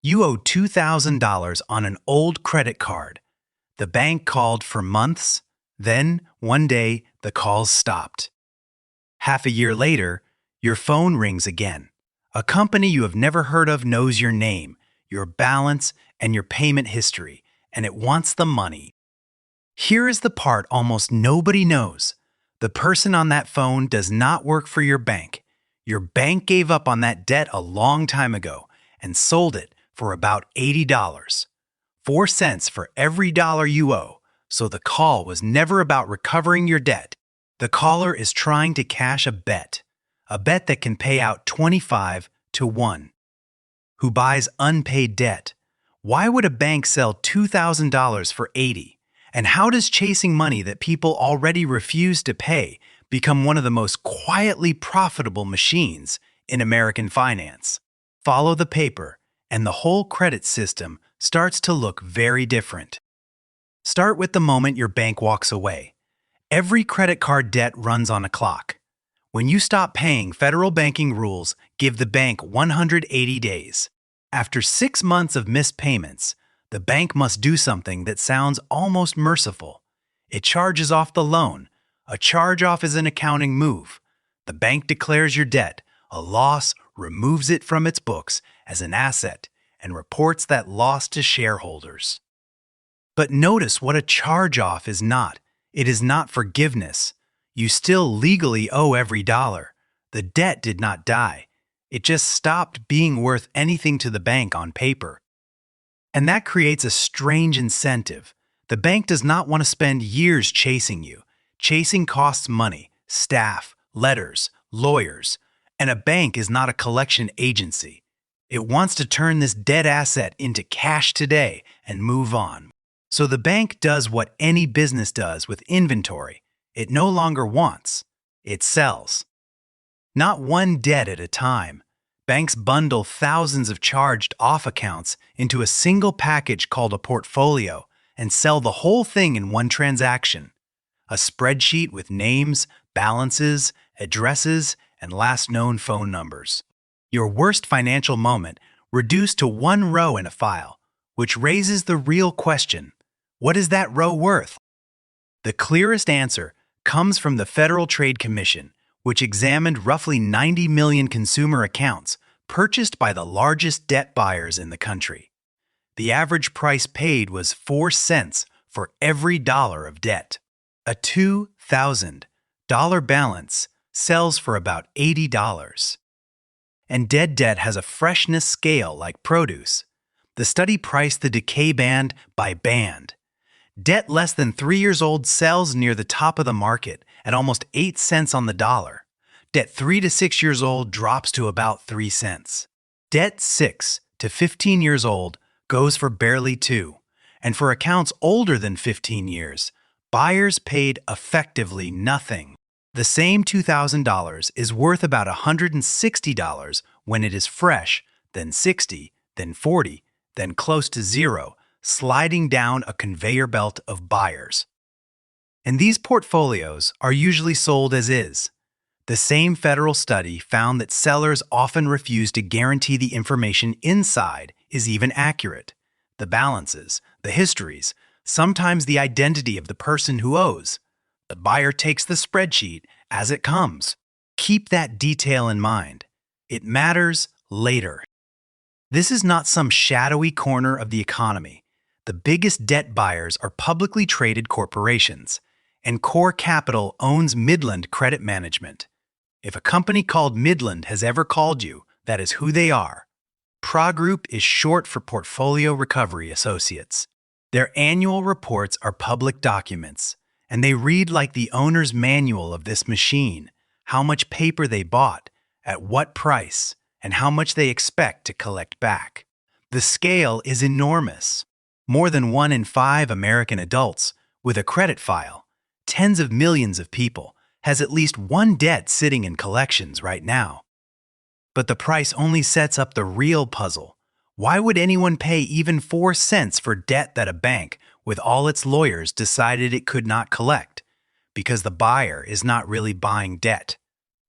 You owe $2,000 on an old credit card. The bank called for months. Then, one day, the calls stopped. Half a year later, your phone rings again. A company you have never heard of knows your name, your balance, and your payment history, and it wants the money. Here is the part almost nobody knows. The person on that phone does not work for your bank. Your bank gave up on that debt a long time ago and sold it for about $80. 4 cents for every dollar you owe, so the call was never about recovering your debt. The caller is trying to cash a bet that can pay out 25 to 1. Who buys unpaid debt? Why would a bank sell $2,000 for $80? And how does chasing money that people already refuse to pay become one of the most quietly profitable machines in American finance? Follow the paper, and the whole credit system starts to look very different. Start with the moment your bank walks away. Every credit card debt runs on a clock. When you stop paying, federal banking rules give the bank 180 days. After 6 months of missed payments, the bank must do something that sounds almost merciful. It charges off the loan. A charge-off is an accounting move. The bank declares your debt a loss, removes it from its books as an asset, and reports that loss to shareholders. But notice what a charge-off is not. It is not forgiveness. You still legally owe every dollar. The debt did not die. It just stopped being worth anything to the bank on paper. And that creates a strange incentive. The bank does not want to spend years chasing you. Chasing costs money, staff, letters, lawyers, and a bank is not a collection agency. It wants to turn this dead asset into cash today and move on. So the bank does what any business does with inventory. It no longer wants, it sells. Not one debt at a time. Banks bundle thousands of charged-off accounts into a single package called a portfolio and sell the whole thing in one transaction. A spreadsheet with names, balances, addresses, and last known phone numbers. Your worst financial moment reduced to one row in a file, which raises the real question: what is that row worth? The clearest answer comes from the Federal Trade Commission, which examined roughly 90 million consumer accounts purchased by the largest debt buyers in the country. The average price paid was 4 cents for every dollar of debt. A $2,000 balance sells for about $80. And dead debt has a freshness scale like produce. The study priced the decay band by band. Debt less than 3 years old sells near the top of the market at almost 8 cents on the dollar. Debt 3 to 6 years old drops to about 3 cents. Debt 6 to 15 years old goes for barely 2. And for accounts older than 15 years, buyers paid effectively nothing. The same $2,000 is worth about $160 when it is fresh, then 60, then 40, then close to zero, sliding down a conveyor belt of buyers. And these portfolios are usually sold as is. The same federal study found that sellers often refuse to guarantee the information inside is even accurate. The balances, the histories, sometimes the identity of the person who owes. The buyer takes the spreadsheet as it comes. Keep that detail in mind. It matters later. This is not some shadowy corner of the economy. The biggest debt buyers are publicly traded corporations. Encore Capital owns Midland Credit Management. If a company called Midland has ever called you, that is who they are. PRA Group is short for Portfolio Recovery Associates. Their annual reports are public documents, and they read like the owner's manual of this machine: how much paper they bought, at what price, and how much they expect to collect back. The scale is enormous. More than 1 in 5 American adults with a credit file, tens of millions of people, has at least one debt sitting in collections right now. But the price only sets up the real puzzle. Why would anyone pay even 4 cents for debt that a bank, with all its lawyers, decided it could not collect? Because the buyer is not really buying debt.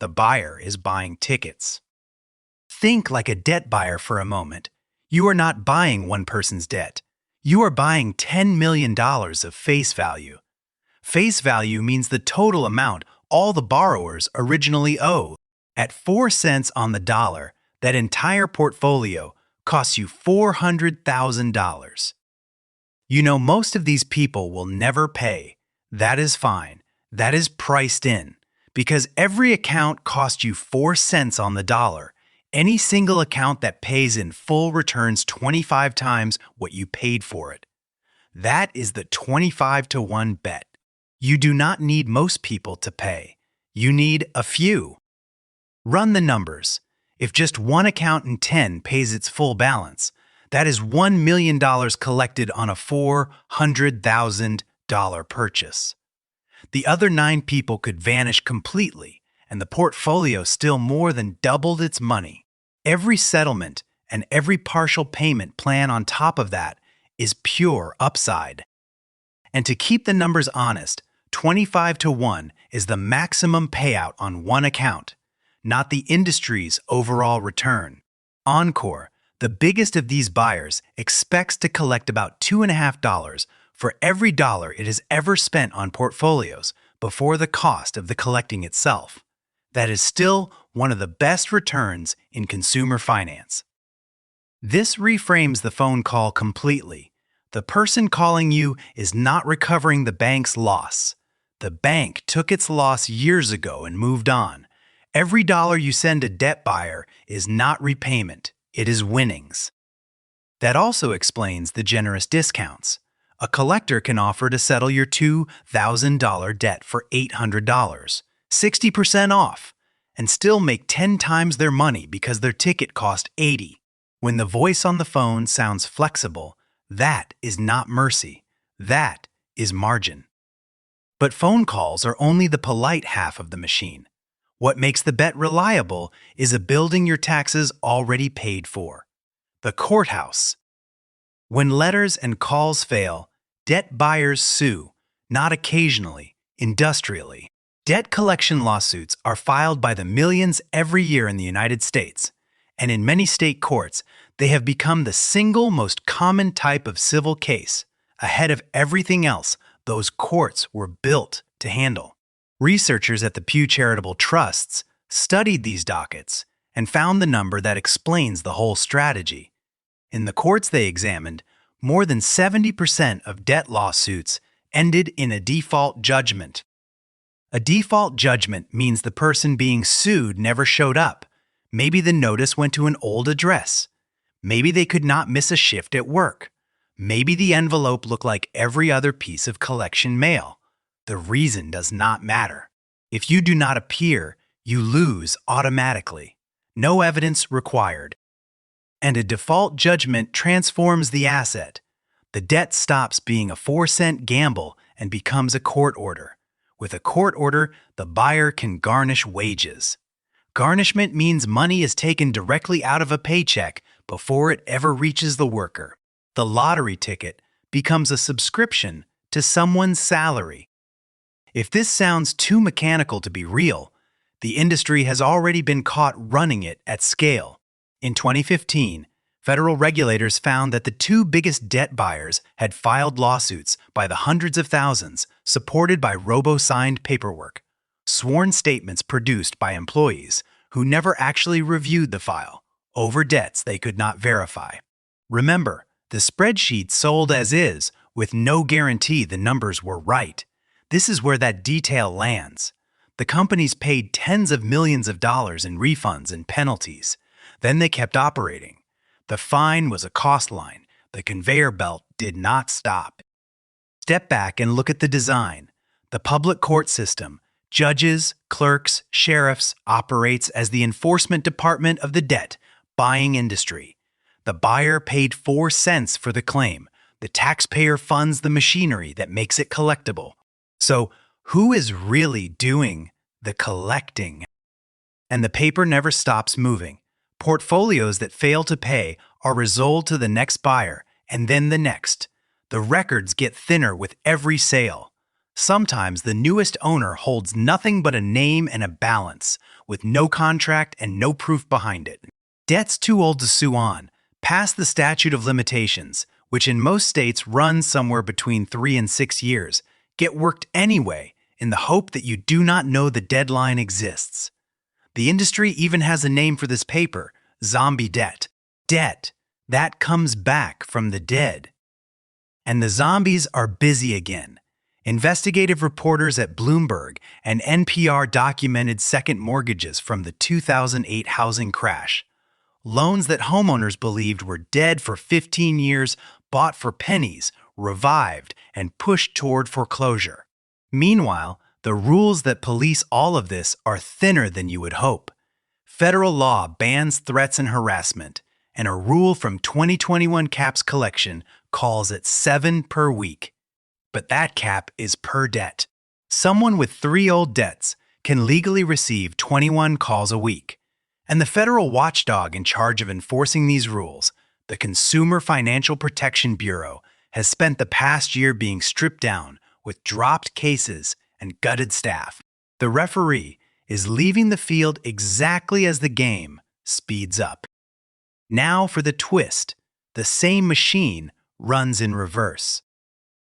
The buyer is buying tickets. Think like a debt buyer for a moment. You are not buying one person's debt. You are buying $10 million of face value. Face value means the total amount all the borrowers originally owe. At 4 cents on the dollar, that entire portfolio costs you $400,000. You know, most of these people will never pay. That is fine. That is priced in. Because every account costs you 4 cents on the dollar. Any single account that pays in full returns 25 times what you paid for it. That is the 25-to-1 bet. You do not need most people to pay. You need a few. Run the numbers. If just one account in 10 pays its full balance, that is $1 million collected on a $400,000 purchase. The other 9 people could vanish completely, and the portfolio still more than doubled its money. Every settlement and every partial payment plan on top of that is pure upside. And to keep the numbers honest, 25-to-1 is the maximum payout on one account, not the industry's overall return. Encore, the biggest of these buyers, expects to collect about $2.50 for every dollar it has ever spent on portfolios before the cost of the collecting itself. That is still one of the best returns in consumer finance. This reframes the phone call completely. The person calling you is not recovering the bank's loss. The bank took its loss years ago and moved on. Every dollar you send a debt buyer is not repayment, it is winnings. That also explains the generous discounts. A collector can offer to settle your $2,000 debt for $800, 60% off, and still make 10 times their money because their ticket cost $80. When the voice on the phone sounds flexible, that is not mercy. That is margin. But phone calls are only the polite half of the machine. What makes the bet reliable is a building your taxes already paid for. The courthouse. When letters and calls fail, debt buyers sue, not occasionally, industrially. Debt collection lawsuits are filed by the millions every year in the United States, and in many state courts, they have become the single most common type of civil case, ahead of everything else those courts were built to handle. Researchers at the Pew Charitable Trusts studied these dockets and found the number that explains the whole strategy. In the courts they examined, more than 70% of debt lawsuits ended in a default judgment. A default judgment means the person being sued never showed up. Maybe the notice went to an old address. Maybe they could not miss a shift at work. Maybe the envelope looked like every other piece of collection mail. The reason does not matter. If you do not appear, you lose automatically. No evidence required. And a default judgment transforms the asset. The debt stops being a 4-cent gamble and becomes a court order. With a court order, the buyer can garnish wages. Garnishment means money is taken directly out of a paycheck before it ever reaches the worker. The lottery ticket becomes a subscription to someone's salary. If this sounds too mechanical to be real, the industry has already been caught running it at scale. In 2015, federal regulators found that the 2 biggest debt buyers had filed lawsuits by the hundreds of thousands, supported by robo-signed paperwork, sworn statements produced by employees who never actually reviewed the file, over debts they could not verify. Remember, the spreadsheet sold as is, with no guarantee the numbers were right. This is where that detail lands. The companies paid tens of millions of dollars in refunds and penalties. Then they kept operating. The fine was a cost line. The conveyor belt did not stop. Step back and look at the design. The public court system, judges, clerks, sheriffs, operates as the enforcement department of the debt buying industry. The buyer paid 4 cents for the claim. The taxpayer funds the machinery that makes it collectible. So, who is really doing the collecting? And the paper never stops moving. Portfolios that fail to pay are resold to the next buyer, and then the next. The records get thinner with every sale. Sometimes the newest owner holds nothing but a name and a balance, with no contract and no proof behind it. Debt's too old to sue on, past the statute of limitations, which in most states runs somewhere between 3 and 6 years, get worked anyway in the hope that you do not know the deadline exists. The industry even has a name for this paper: zombie debt. Debt that comes back from the dead. And the zombies are busy again. Investigative reporters at Bloomberg and NPR documented second mortgages from the 2008 housing crash. Loans that homeowners believed were dead for 15 years, bought for pennies, revived, and pushed toward foreclosure. Meanwhile, the rules that police all of this are thinner than you would hope. Federal law bans threats and harassment, and a rule from 2021 CAP's collection calls it 7 per week. But that cap is per debt. Someone with 3 old debts can legally receive 21 calls a week. And the federal watchdog in charge of enforcing these rules, the Consumer Financial Protection Bureau, has spent the past year being stripped down with dropped cases and gutted staff. The referee is leaving the field exactly as the game speeds up. Now for the twist. The same machine runs in reverse.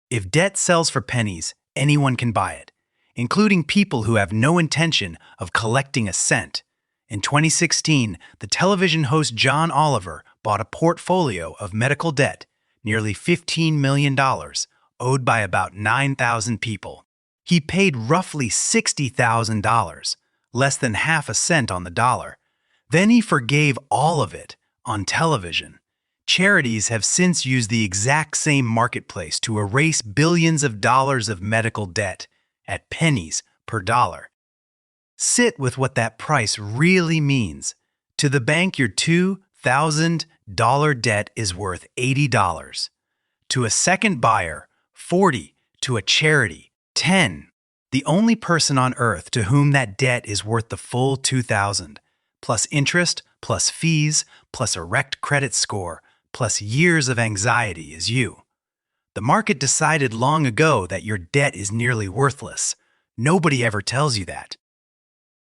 If debt sells for pennies, anyone can buy it, including people who have no intention of collecting a cent. In 2016, the television host John Oliver bought a portfolio of medical debt, nearly $15 million, owed by about 9,000 people. He paid roughly $60,000, less than half a cent on the dollar. Then he forgave all of it on television. Charities have since used the exact same marketplace to erase billions of dollars of medical debt at pennies per dollar. Sit with what that price really means. To the bank, your $2,000 debt is worth $80. To a second buyer, $40. To a charity, $10. The only person on earth to whom that debt is worth the full $2,000, plus interest, plus fees, plus a wrecked credit score, plus years of anxiety is you. The market decided long ago that your debt is nearly worthless. Nobody ever tells you that.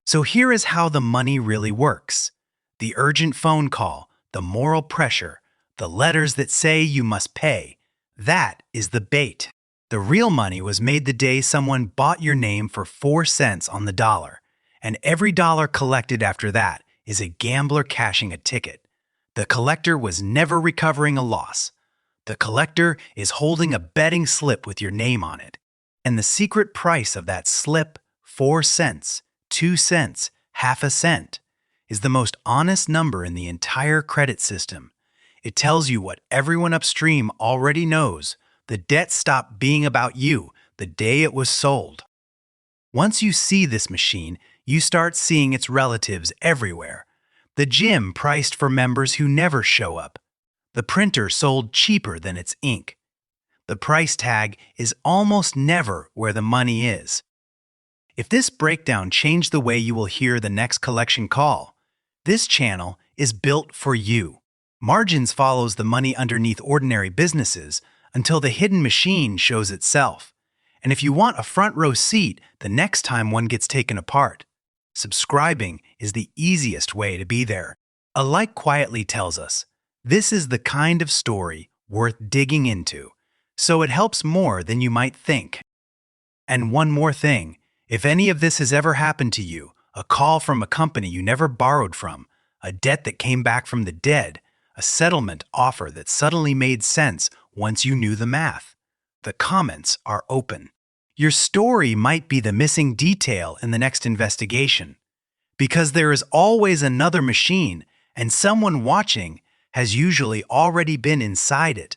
So here is how the money really works. The urgent phone call, the moral pressure, the letters that say you must pay. That is the bait. The real money was made the day someone bought your name for 4 cents on the dollar, and every dollar collected after that is a gambler cashing a ticket. The collector was never recovering a loss. The collector is holding a betting slip with your name on it. And the secret price of that slip, 4 cents, 2 cents, half a cent, is the most honest number in the entire credit system. It tells you what everyone upstream already knows. The debt stopped being about you the day it was sold. Once you see this machine, you start seeing its relatives everywhere. The gym priced for members who never show up. The printer sold cheaper than its ink. The price tag is almost never where the money is. If this breakdown changed the way you will hear the next collection call, this channel is built for you. Margins follows the money underneath ordinary businesses until the hidden machine shows itself. And if you want a front row seat the next time one gets taken apart, subscribing is the easiest way to be there. A like quietly tells us, this is the kind of story worth digging into, so it helps more than you might think. And one more thing, if any of this has ever happened to you, a call from a company you never borrowed from, a debt that came back from the dead, a settlement offer that suddenly made sense once you knew the math, the comments are open. Your story might be the missing detail in the next investigation, because there is always another machine, and someone watching has usually already been inside it.